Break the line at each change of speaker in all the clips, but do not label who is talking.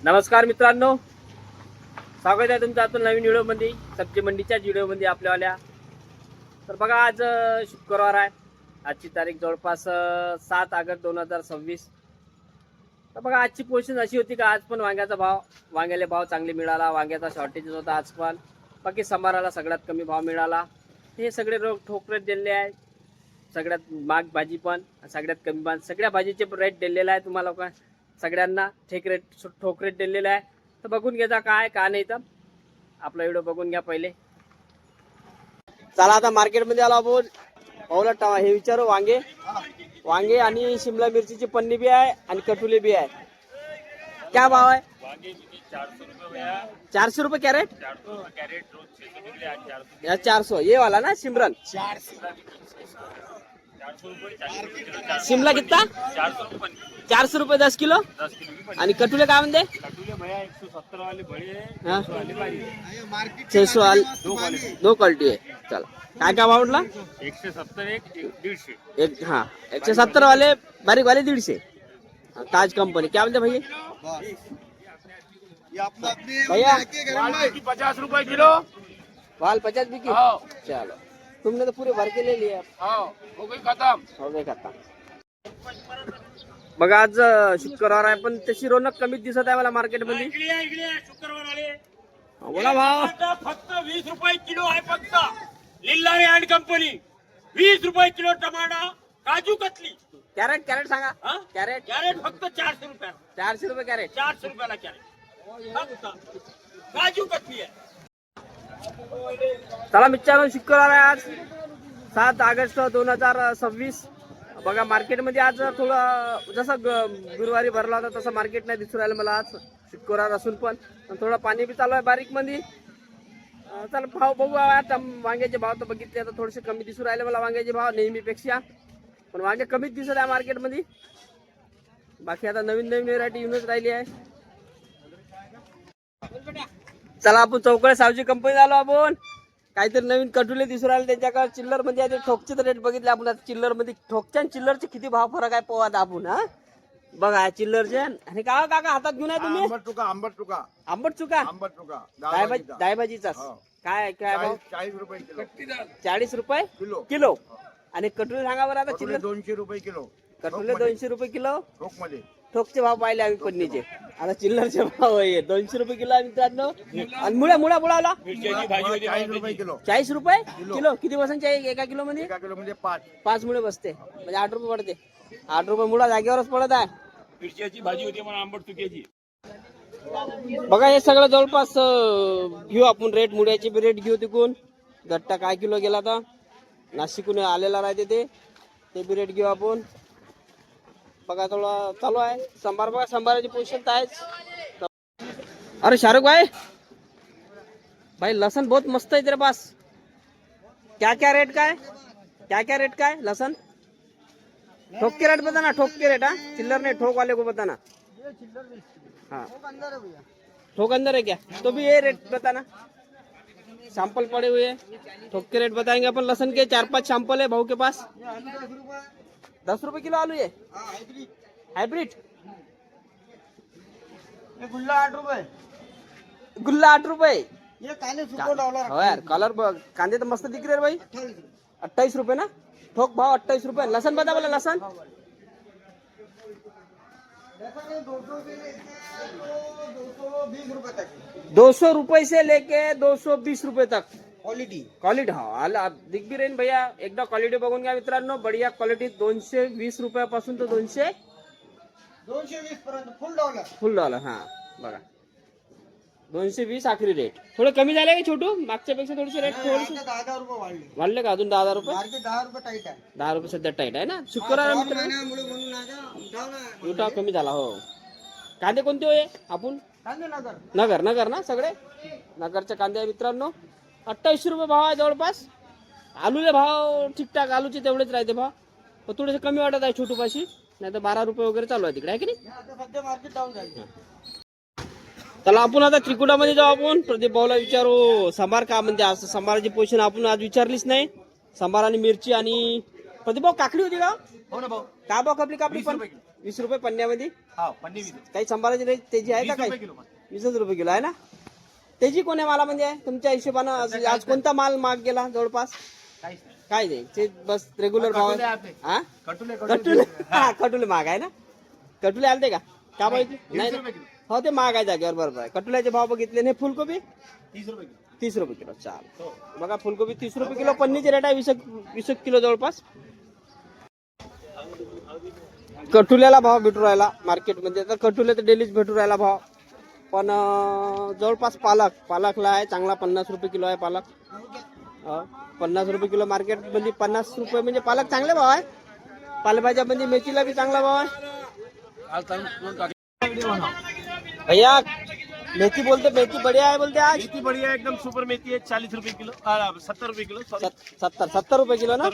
नमस्कार मित्रांनो, स्वागत आहे तुमचं आता नवीन व्हिडिओमध्ये, सब्जी मंडीच्याच व्हिडिओमध्ये आपल्यावाल्या. तर बघा, आज शुक्रवार आहे. आजची तारीख जवळपास 7 ऑगस्ट 2026. तर बघा, आजची पोझिशन अशी होती का आज पण वांग्याला भाव चांगले मिळाला. वांग्याचा शॉर्टेज होता आज पण. बाकी संभाराला सगळ्यात कमी भाव मिळाला. हे सगळे ठोक रेट दिलेले आहे. सगळ्यात महाग भाजी पण सगळ्यात कमी भाव, सगळ्या भाजीचे रेट दिलेला आहे तुम्हाला का सगळ्यांना ठोक रेट दिलेला आहे. तर बघून घ्यायचा काय का नाही. तर आपला व्हिडिओ बघून घ्या पहिले. चला आता मार्केटमध्ये आलो आपण. पावला हे विचारू, वांगे आणि शिमला मिरचीची पन्नी बी आहे आणि कटुले बी आहे. क्या भाव आहे? 400 रुपये कॅरेट. 400 ये वाला ना सिमरन. शिमला कितना? 400 रुपये 10 किलो. आणि कटुले काय म्हणते?
170 वाले बड़े,
600 वाले दो क्वालिटी आहे. चला काय काय भाव म्हटला?
170 एक 150.
एक 170 वाले बारीक वाले 150. ताज कंपनी क्या बोलते भैया? भैया
50 रुपए किलो.
वाल 50 भी की. चलो तुमने तो पूरे भर के ले लिए.
हो गई खत्म.
हो गए खाता. बघा, आज शुक्रवार आहे पण तशी रोनक कमीच दिसत आहे मला मार्केटमध्ये.
शुक्रवार आले.
बोला भाव.
फक्त 20 रुपये किलो आहे. फक्त लिल्लारे अँड कंपनी 20 रुपये kilo tomato. Kaju katli
crate सांगा.
हा?
कॅरेट
कॅरेट फक्त 400 रुपयाला.
400 रुपये कॅरेट.
400 रुपयाला कॅरेट. फक्त काजू कतली आहे.
चला मित्रांनो, शुक्रवार आहे आज 7 ऑगस्ट 2026. बघा, मार्केटमध्ये आज थोडं जसं गुरुवारी भरला होता तसं मार्केट नाही दिसून राहिलं मला आज, शुक्रवार असून पण. थोडं पाणी बी चालू आहे बारीक मध्ये. चला भाव बघू. आता वांग्याचे भाव तर बघितले, आता थोडेसे कमी दिसून राहिले मला वांग्याचे भाव नेहमीपेक्षा. पण वांगे कमीच दिसत आहे मार्केटमध्ये. बाकी आता नवीन व्हेरायटी येऊनच राहिली आहे. चला आपण चौकळे सावजी कंपनी आलो आपण. काहीतरी नवीन कटुले दिसून राहिले त्यांच्याकडे. चिल्लर मध्ये आहे, ठोकचे तर रेट बघितले आपण. आता चिल्लर मध्ये ठोकच्या आणि चिल्लरचे किती भाव फरक आहे पोहा आपण. हा बघा चिल्लरचे. आणि का काका हातात घेऊन आहे तुम्ही? आंबट चुका डायभाजीचा काय काय भाव?
40 रुपये किलो.
40 रुपये किलो. आणि कटुले सांगा बरं आता. चिल्लर
200 रुपये किलो.
कटुले 200 रुपये किलो.
ठोक मध्ये
ठोकचे भाव पाहिले आम्ही पन्नीचे. आता चिल्लरचे भाव आहे 200 रुपये किलो आहे मित्रांनो. आणि मुळा बुडावला
40 रुपये किलो.
40 रुपये किलो. किती बसांचे एका किलो मध्ये?
एका किलो मध्ये 5
मुळे बसते म्हणजे 8 रुपये पडते. 8 रुपये मुळा जागेवरच पडत आहे.
मिरच्याची भाजी होती म्हणून आंबट चुक्याची.
बघा, हे सगळं जवळपास घेऊ आपण रेट. मुळ्याची बी रेट घेऊ तिकून. गट्टा काय किलो गेला तर नाशिकून आलेला राहते ते बी रेट घेऊ आपण. बघा थोडा चालू आहे संभार. बघा संभाराची पोझिशन तर आहेच. अरे शाहरुख भाई लसन बहुत मस्त है तेरे पास. क्या रेट का है? क्या रेट का है लसन? ठोक के रेट बताना. ठोक के रेट. हाँ, चिल्लर नहीं, ठोक वाले को बताना. हाँ ठोक अंदर है क्या? तो भी ये रेट बताना. सैंपल पड़े हुए हैं. ठोक के रेट बताएंगे अपन. लसन के 4-5 सैंपल है भाव के पास. 10 रुपए किलो आलू है. हाइब्रिड.
गुल्ला 8 रुपये.
गुल्ला 8 रुपये.
ये काले सुपर डॉलर.
हो यार, कलर कांदे तो मस्त दिख रहे हैं भाई. 28 रुपये ना ठोक भाव. 28 रुपये. लसन बता बोला. लसन 200 रुपये से लेके 220 रुपये तक क्वालिटी. हाँ दिख भी रही भैया. एकदा क्वालिटी बघून घ्या मित्रांनो. बढिया क्वालिटी. 220 रुपयापासून तर 220
पर्यंत
फुल डॉलर. हा बघा 220 आखरी रेट. थोडे कमी झाले का छोटू? मागच्या पेक्षा थोडेसे रेट थोडेसे
10 रुपये
वाढले का? अजून 10 रुपये.
10 रुपये टाईट आहे.
10 रुपये सध्या टाईट आहे ना. शुक्रवार उठाव कमी झाला. हो. कांदे कोणते होय आपण? नगर ना सगळे नगरचे कांदे आहे मित्रांनो. 28 रुपये भाव आहे जवळपास. आलूले भाव ठीकठाक. आलूचे तेवढेच राहते भाव. पण थोडेसे कमी वाटत आहे छोटू पाशी. नाही तर 12 रुपये वगैरे चालू आहे तिकडे, आहे की नाही? चला आपण आता त्रिकुटामध्ये जाऊ आपण. प्रदीप भाऊला विचारू संभार का म्हणते. आज संभाराची पोझिशन आपण आज विचारलीच नाही. संभार आणि मिरची आणि प्रदीप भाऊ काकडी होती का?
हो ना भाऊ.
का भाऊ कापली पण 20 रुपये पन्न्यामध्ये.
हा पन्नी
काही संभाराची रेट तेजी आहे का काही? 20 रुपये किलो आहे ना. तेजी कोण्या माला म्हणजे आहे तुमच्या हिशोबानं? आज कोणता माल महाग गेला जवळपास? काय नाही ते बस रेग्युलर भाव आहे. हा कटुले हा कटुले महाग आहे ना. कटुले आलते का भाई? नाही ना. हो ते महाग आहे जागेवर, बरोबर आहे. कटुल्याचे भाव बघितले नाही. फुलकोबी 30 रुपये किलो. चाल बघा फुलकोबी 30 रुपये किलो. पन्नीची रेट आहे 20 किलो जवळपास. कटुल्याला भाव भेटू राहिला मार्केटमध्ये. तर कटुले तर डेलीच भेटू राहिला भाव. पण जवळपास पालकला आहे चांगला 50 रुपये किलो आहे पालक. 50 रुपये किलो मार्केट म्हणजे 50 रुपये म्हणजे पालक चांगले भाव आहे. पालेभाज्या म्हणजे मेथीला बी चांगला भाव आहे. भैया मेथी बोलते, मेथी बढ़िया है बोलते आज.
मेथी बढ़िया एकदम सुपर मेथी है 40 रुपए किलो 70 रुपए किलो
70 रुपये किलो ना.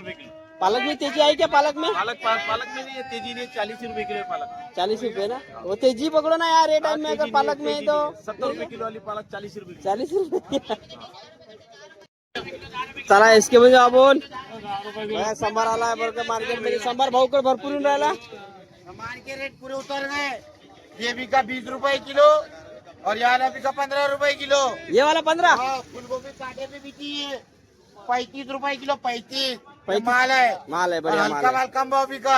पालक में तेजी आई क्या? पालक में
पालक में नहीं है तेजी नहीं 40 रुपए किलो है पालक.
40 रुपये ना. वो तेजी पकड़ो ना यार. रेट में अगर पालक में तो
70 रुपए किलो वाली पालक 40 रुपए
40 रुपये. चला इसके म्हणजे आपण संभार आला बरं का मार्केट मध्ये. संभार भाव कर भरपूर येऊन राहिला.
सामान के रेट पूरे उतर गए. ये बिका 20 रुपए किलो और ये वाला बिका 15 रुपए किलो.
ये वाला 15.
फूलगोभी कांटे पे बिकी है 35 रुपए किलो. 35
35
माल है.
माल है बढ़िया माल
हल्का
है.
माल कम भाव बिका.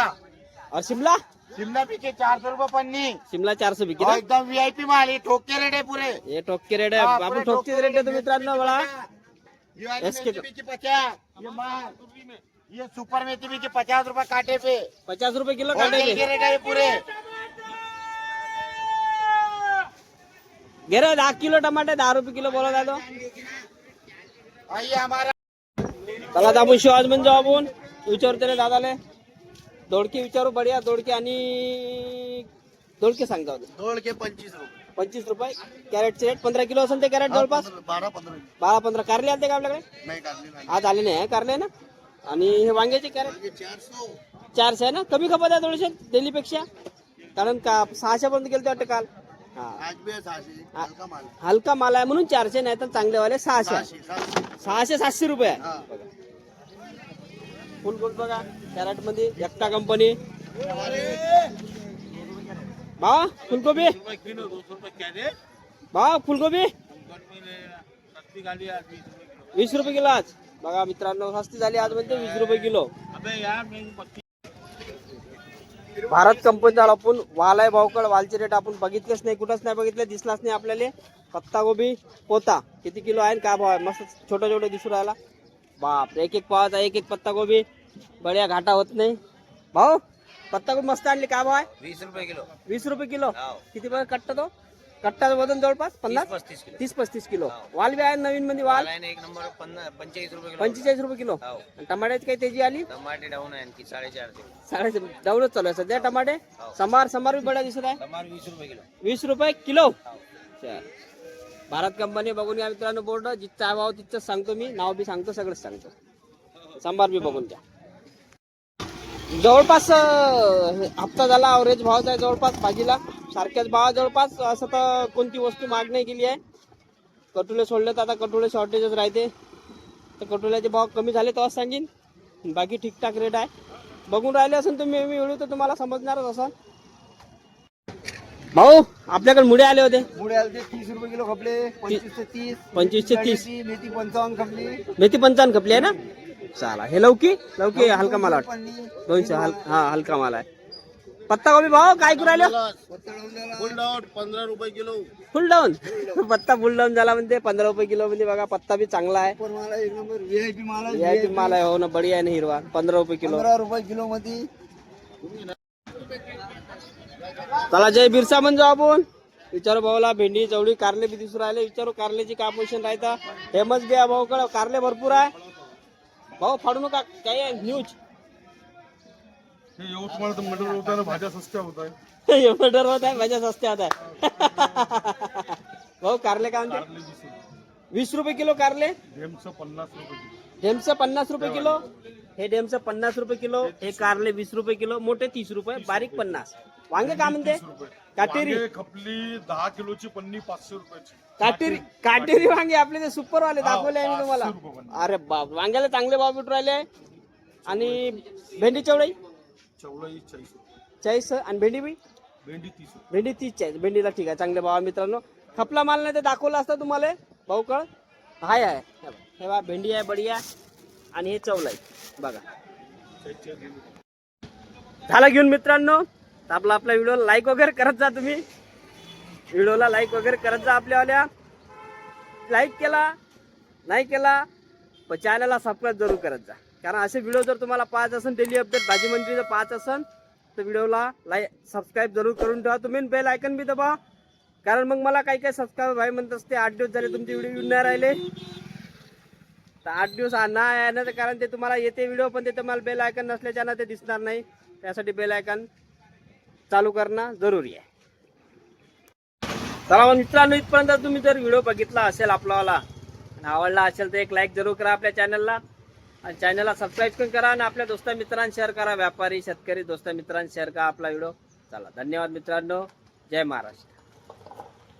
और शिमला
शिमला बिके 400 रुपए पन्नी.
शिमला 400 बिकी
और
ना.
एकदम वीआईपी माल है. ठोक के रेट है पूरे.
हे ठोकके रेट आहे. आपण ठोकचे रेट देतो मित्रांनो. बळा
ये वाली
इसके
मेथी बिकी 50. ये माल ये सुपर मेथी बिकी 50 रुपए कांटे पे.
50 रुपये किलो
होलसेल
काटे
के रेट है ये पूरे.
घे रे. 10 किलो टमाटे 10 रुपये किलो बोलत आहे तो.
आइए हमारा
चला आता आपण शिवाज म्हणजे आपण विचारतो रे दादाले. दोडके विचारू बढिया. दोडके आणि दोडके सांगता होते
दोड़ के 25 रुपए.
25 रुपये कॅरेटचे रेट. 15 किलो असेल ते कॅरेट जवळपास. 12-15 कारले आले का आपल्याकडे?
नहीं काटली नहीं.
आज आले नाही कारले ना. आणि हे वांग्याचे कॅरेट 400 आहे ना. कमी खपत आहे थोडेसे डेली पेक्षा. कारण का 600 पर्यंत गेले वाटतं काल. हा
आज भी है 600. हल्का माल.
हलका माल आहे म्हणून 400 नाही तर चांगले वाले 600 आहे. 600-700 रुपये आहे.
हाँ.
फुलकोबी बघा कॅरेट मध्ये एकटा कंपनी. भाव फुलकोबी
किलो 200 रुपए क्या दे.
भाव फुलकोबी
सस्ती गाड़ी आज 20 रुपए किलो.
20 रुपये किलो आज. बघा मित्रांनो सस्ती झाली आज म्हणते 20 रुपये किलो.
अबे यार मैं पत्ती.
भारत कंपनीचा आपण वालाय भावकड. वालचे रेट आपण बघितलेच नाही, कुठंच नाही बघितले, दिसलाच नाही आपल्याला. पत्ता गोबी पोता किती किलो आहे काय भाव आहे? मस्त छोटा छोटा दिसू राहिला. बाप एक पावाचा एक पत्ता गोबी. बढिया घाटा होत नाही. भाऊ पत्ता गोबी मस्त आणली. काय भाव आहे?
20 रुपए किलो.
20 रुपये किलो. किती बघा कट्टा तो? कट्टाचं वजन जवळपास
35 किलो.
30-35 किलो. वाल बी आहे नवीन मध्ये. वाल
एक नंबर 45 रुपए किलो.
45 रुपये किलो. आणि टमाट्याची काही तेजी आली?
टमाटे डाऊन आहे आणखी 450.
450 डाऊनच चालू आहे सध्या टमाटे. समार बी बडा दिसत आहे.
टमाटर 20 रुपए किलो.
20 रुपये किलो. चल भारत कंपनी बघून घ्या मित्रांनो. बोर्ड जिथचा भाव तिथंच सांगतो मी. नाव बी सांगतो सगळंच सांगतो. सांबार बी बघून घ्या. जवळपास हप्ता झाला अवरेज भावच आहे जवळपास भाजीला. सारख्याच भाव जवळपास. असं तर कोणती वस्तू महाग नाही गेली आहे. कटुले सोडले तर आता कटुले शॉर्टेजच राहते. तर कटुल्याचे भाव कमी झाले तेव्हाच सांगेन. बाकी ठीकठाक रेट आहे. बघून राहिले असेल तुम्ही व्हिडिओ तर तुम्हाला समजणारच असेल. भाऊ आपल्याकडे मुळे आले होते.
मुळे आले ते 30 रुपये किलो खपले. 25 ते 30.
25 ते 30.
मेथी 55 खपली.
मेथी 55 खपली आहे ना. चला हे लौकी हलका माल वाटतं. 200 हा हलका माल आहे. पत्ता गोबी भाऊ काय करू राहिलो?
फुल डाऊन 15 रुपए किलो.
फुल डाऊन. पत्ता फुल डाऊन झाला म्हणते 15 रुपये किलो. म्हणजे बघा पत्ता बी चांगला आहे.
पण मला एक नंबर व्हीआयपी माल आहे.
VIP माल आहे. हो ना बढिया आहे ना हिरवा. 15 रुपये किलो.
15 रुपये किलो मध्ये.
चला जय बिरसा म्हणजे आपण विचारू भाऊला. भेंडी चवळी कारले बी दिसू राहिले. विचारू कारल्याची काय पोझिशन राहता. फेमस बी आहे भाऊकडे. कारले भरपूर आहे. भाऊ फाडू नका. काय आहे न्यूज?
यवतमाळ तर मटर होता है, भाज्या सस्त्या होत आहे.
मटर होत आहे भाज्या सस्त्या होत आहे. भाऊ कारले काय म्हणते? 20 रुपये किलो कारले.
डेमचं 50 रुपये किलो.
डेमचं 50 रुपये किलो. हे डेमचं 50 रुपये किलो. हे कारले 20 रुपये किलो. मोठे 30 रुपये. बारीक 50. वांगे काय म्हणते?
30 रुपये.
काटेरी
वांगे खपली 10 किलोची पन्नी 500
काटेरी
रुपयाची.
काटेरी वांगे आपले ते सुपर वाले दाखवले आहे मी तुम्हाला.
500 रुपये पन्नी.
अरे बाप वांग्याला चांगले भाव भेटू राहिले. आणि भेंडी चवळी
चवळी 40 रुपये.
40 आणि भेंडी बी
भेंडी 30 रुपये.
भेंडी 30 भेंडीला ठीक आहे चांगले भाव आहे मित्रांनो. खपला माल नाही ते दाखवलं असतं तुम्हाला भाऊ कळ हाय आहे हे बघा भेंडी आहे बढिया आणि हे चवला आहे बघा. झालं घेऊन मित्रांनो. तर आपला व्हिडिओ लाईक वगैरे करत जा तुम्ही. व्हिडिओला लाईक वगैरे करत जा आपल्यावाल्या. लाईक केला नाही केला पण चॅनलला सबस्क्राईब जरूर करत जा. कारण असे व्हिडिओ जर तुम्हाला पाहायचे असेल डेली अपडेट भाजी मंडळीचं पाहायचं असेल तर व्हिडिओला सबस्क्राईब जरूर करून ठेवा तुम्ही. बेल आयकन बी दबा कारण मग मला काही सबस्क्राईब भाई म्हणत असते 8 दिवस झाले तुमचे व्हिडिओ येऊन नाही राहिले. तर 8 दिवस नाही येण्याचं कारण ते तुम्हाला येते व्हिडिओ पण ते तुम्हाला बेल आयकन नसल्याच्यानं ते दिसणार नाही. त्यासाठी बेल आयकन चालू करणं जरुरी आहे. चला मग मित्रांनो इथपर्यंत तुम्ही जर व्हिडिओ बघितला असेल आपलावाला आणि आवडला असेल तर एक लाईक जरूर करा आपल्या चॅनलला आणि चॅनलला सबस्क्राईब पण करा आणि आपल्या दोस्ता मित्रांना शेअर करा. व्यापारी शेतकरी दोस्ता मित्रांना शेअर करा आपला व्हिडिओ. चला धन्यवाद मित्रांनो. जय महाराष्ट्र.